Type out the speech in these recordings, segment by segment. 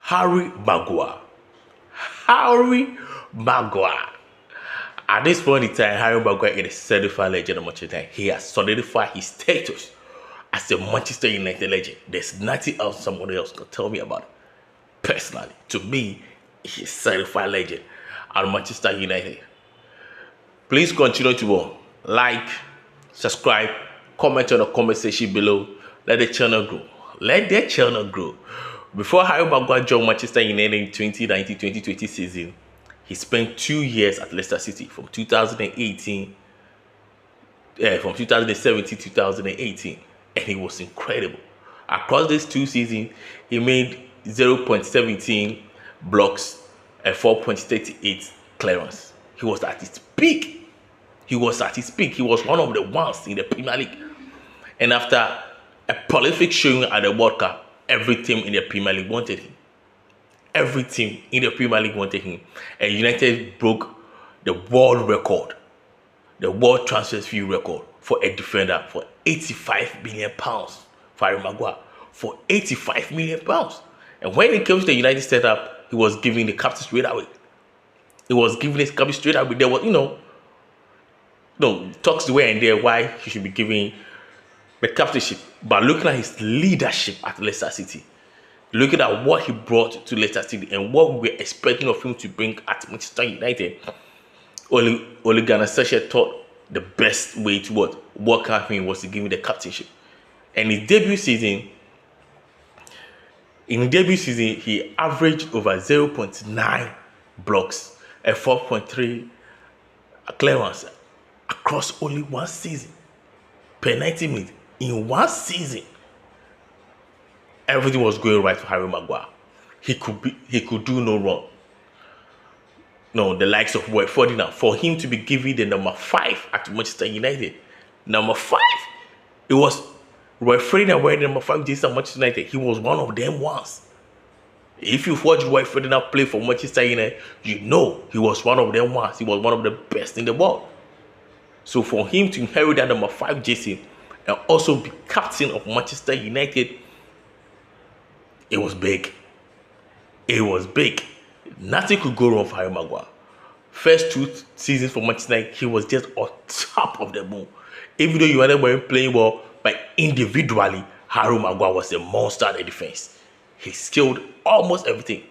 Harry Maguire. Harry Maguire. At this point in time, Harry Maguire is a certified legend of Manchester United. He has solidified his status as a Manchester United legend. There's nothing else somebody else can tell me about it. Personally, to me, he's a certified legend at Manchester United. Please continue to like, subscribe, comment on the comment section below. Let the channel grow. Let the channel grow. Before Harry Maguire joined Manchester United in 2019-2020 season, he spent 2 years at Leicester City from 2017 to 2018, and he was incredible. Across these 2 seasons, he made 0.17 blocks and 4.38 clearance. He was at his peak. He was one of the ones in the Premier League. And after a prolific showing at the World Cup, every team in the Premier League wanted him. Every team in the Premier League wanted him. And United broke the world record, the world transfer fee record for a defender for £85 million for Harry Maguire. For £85 million. And when he came to the United setup, he was giving the captain straight away. He was giving his captain straight away. There was, talks the way and there why he should be giving the captainship. But looking at his leadership at Leicester City, looking at what he brought to Leicester City and what we were expecting of him to bring at Manchester United, Ole Gunnar Solskjaer thought the best way to work out him was to give him the captainship. And in his debut season, he averaged over 0.9 blocks and 4.3 clearance across only 1 season. Per 90 minutes. In 1 season, everything was going right for Harry Maguire. He could do no wrong. No, the likes of Roy Ferdinand, for him to be given the number 5 at Manchester United. Number 5. It was Roy Ferdinand wearing the number 5 jersey at Manchester United. He was one of them ones. If you've watched Roy Ferdinand play for Manchester United, you know he was one of them ones. He was one of the best in the world. So for him to inherit that number 5 jersey and also be captain of Manchester United, it was big. It was big. Nothing could go wrong for Harry Maguire. First 2 seasons for Manchester United, he was just on top of the moon. Even though you weren't playing well, but individually, Harry Maguire was a monster at the defense. He skilled almost everything.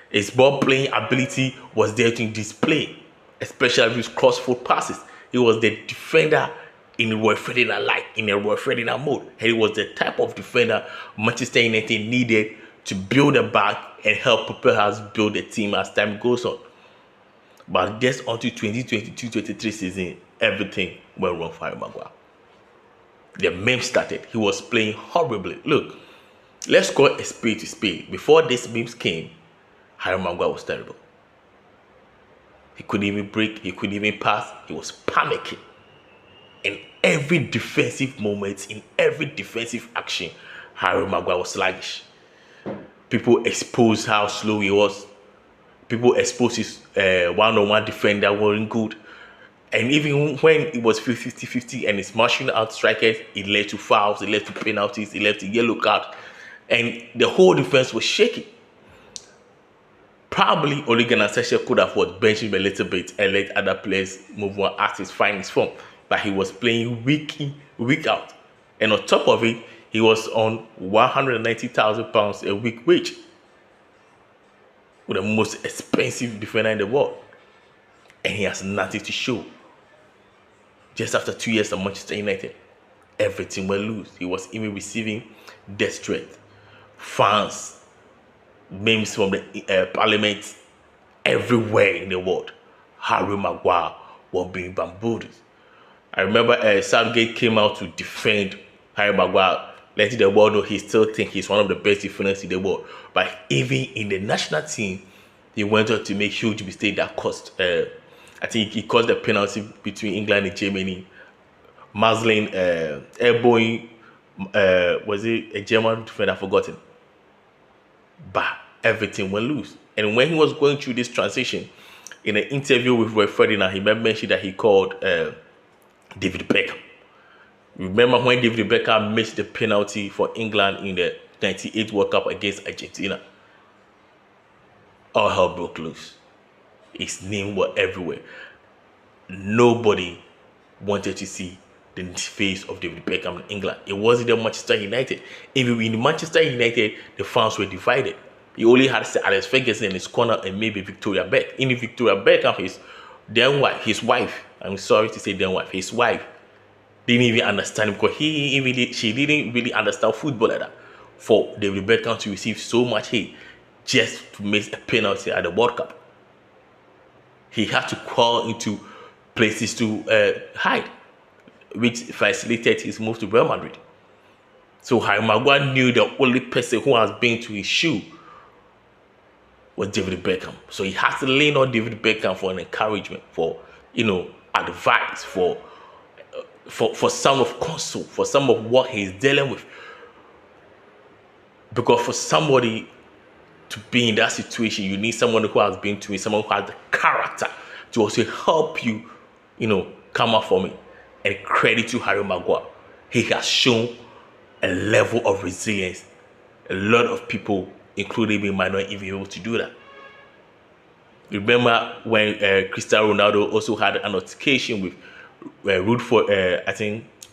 His ball playing ability was there to display, especially with his cross-foot passes. He was the defender in Roy Ferdinand in a Roy Ferdinand mode. And he was the type of defender Manchester United needed to build a back and help prepare us build a team as time goes on. But just until 2022-23 season, everything went wrong for Harry Maguire. The meme started. He was playing horribly. Look, let's call a spade to spade. Before these memes came, Harry Maguire was terrible. He couldn't even break. He couldn't even pass. He was panicking. In every defensive moment, in every defensive action, Harry Maguire was sluggish. People exposed how slow he was. People exposed his one-on-one defender weren't good. And even when it was 50-50 and he's marching out strikers, it led to fouls, it led to penalties, it led to yellow card. And the whole defense was shaky. Probably Ole Gunnar Solskjaer could have benched him a little bit and let other players move on at his finest form. But he was playing week in, week out. And on top of it, he was on £190,000 a week wage. With the most expensive defender in the world. And he has nothing to show. Just after 2 years at Manchester United, everything went loose. He was even receiving death threat. Fans, memes from the parliament, everywhere in the world. Harry Maguire was being bamboozled. I remember Southgate came out to defend Harry Maguire, letting the world know he still thinks he's one of the best defenders in the world. But even in the national team, he went on to make huge mistakes that cost. I think he caused the penalty between England and Germany. Muslin, elbowing, was it a German defender? I've forgotten. But everything went loose. And when he was going through this transition, in an interview with Roy Ferdinand, he mentioned that he called David Beckham. Remember when David Beckham missed the penalty for England in the '98 World Cup against Argentina? all hell broke loose. His name was everywhere. Nobody wanted to see the face of David Beckham in England. It wasn't the Manchester United. Even in Manchester United, the fans were divided. He only had Sir Alex Ferguson in his corner and maybe Victoria Beckham. In Victoria Beckham, his wife, I'm sorry to say then wife, his wife didn't even understand because she didn't really understand football like that. For David Beckham to receive so much hate just to miss a penalty at the World Cup, he had to crawl into places to hide, which facilitated his move to Real Madrid. So Harry Maguire knew the only person who has been to his shoe was David Beckham. So he has to lean on David Beckham for an encouragement, for advice, for some of counsel, for some of what he's dealing with. Because for somebody to be in that situation, you need someone who has been to it, someone who has the character to also help you, come up from it. And credit to Harry Maguire. He has shown a level of resilience. A lot of people, including me, might not even be able to do that. Remember when Cristiano Ronaldo also had an altercation with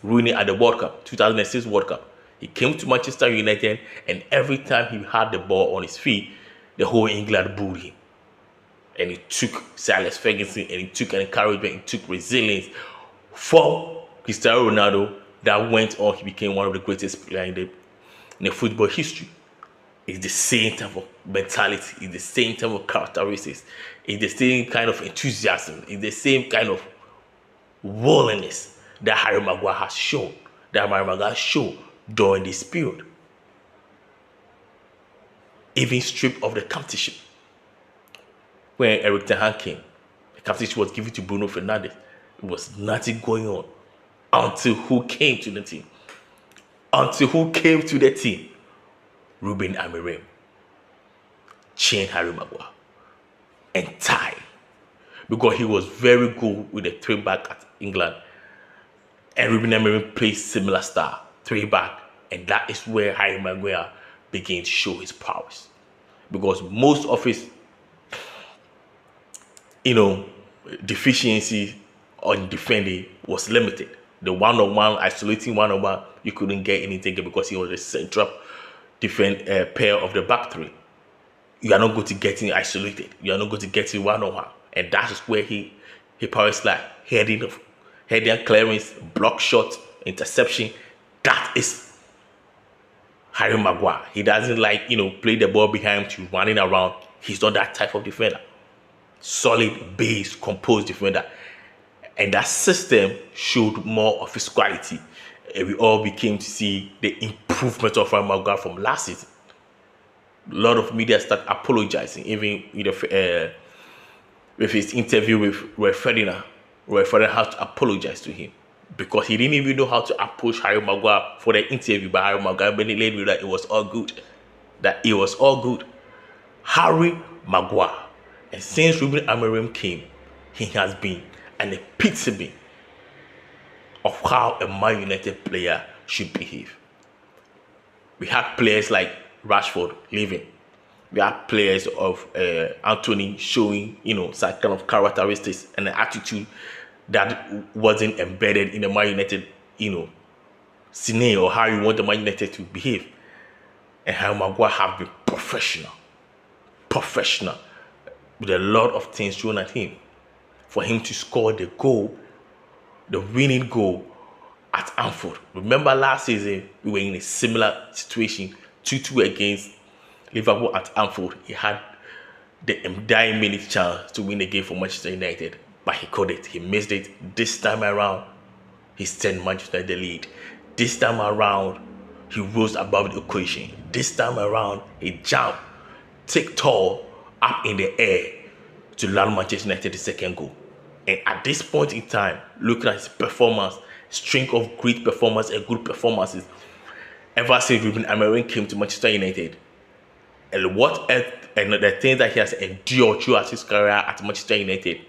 Rooney at the World Cup, 2006 World Cup. He came to Manchester United, and every time he had the ball on his feet, the whole England booed him. And it took Sir Alex Ferguson, and it took an encouragement, it took resilience for Cristiano Ronaldo that went on. He became one of the greatest players in the football history. It's the same type of mentality, it's the same type of characteristics, it's the same kind of enthusiasm, it's the same kind of willingness that Harry Maguire has shown, during this period. Even stripped of the competition. When Eric Ten Hag came, the competition was given to Bruno Fernandes. There was nothing going on until who came to the team. Ruben Amorim chained Harry Maguire and tied, because he was very good with the 3-back at England, and Ruben Amorim plays similar style, 3-back, and that is where Harry Maguire began to show his powers, because most of his deficiency on defending was limited. The one-on-one, isolating one-on-one, you couldn't get anything because he was the central pair of the back three. You are not going to get him isolated. You are not going to get him one-on-one. And that is where he powers like heading clearance, block shot, interception. That is Harry Maguire. He doesn't play the ball behind you, running around. He's not that type of defender. Solid, base, composed defender. And that system showed more of his quality. And we all became to see the improvement of Harry Maguire from last season. A lot of media start apologizing, even with his interview with Roy Ferdinand. Roy Ferdinand had to apologize to him because he didn't even know how to approach Harry Maguire for the interview. But Harry Maguire made it later that it was all good. Harry Maguire. And since Ruben Amorim came, he has been an epitome of how a Man United player should behave. We had players like Rashford leaving. We had players of Anthony showing, some kind of characteristics and an attitude that wasn't embedded in the Man United, scenario, or how you want the Man United to behave. And Harry Maguire have been professional, with a lot of things thrown at him. For him to score the winning goal at Anfield. Remember last season, we were in a similar situation, 2-2 against Liverpool at Anfield. He had the dying minute chance to win the game for Manchester United, but he couldn't. He missed it. This time around, he sent Manchester United the lead. This time around, he rose above the equation. This time around, he jumped, take tall, up in the air to land Manchester United the second goal. And at this point in time, looking at his performance, string of great performance and good performances, ever since Ruben Amorim came to Manchester United, and the things that he has endured throughout his career at Manchester United,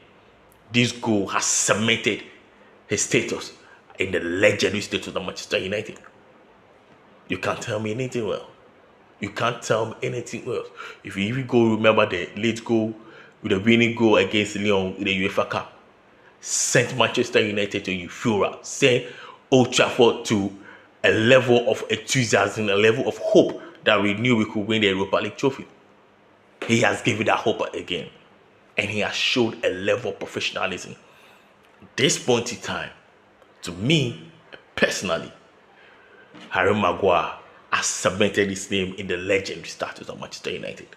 this goal has cemented his status in the legendary status of Manchester United. You can't tell me anything well. You can't tell me anything else. If you even go, remember the late goal with the winning goal against Lyon in the UEFA Cup, sent Manchester United to euphoria, sent Old Trafford to a level of enthusiasm, a level of hope that we knew we could win the Europa League trophy. He has given that hope again, and he has showed a level of professionalism. This point in time, to me personally, Harry Maguire has cemented his name in the legendary status of Manchester United.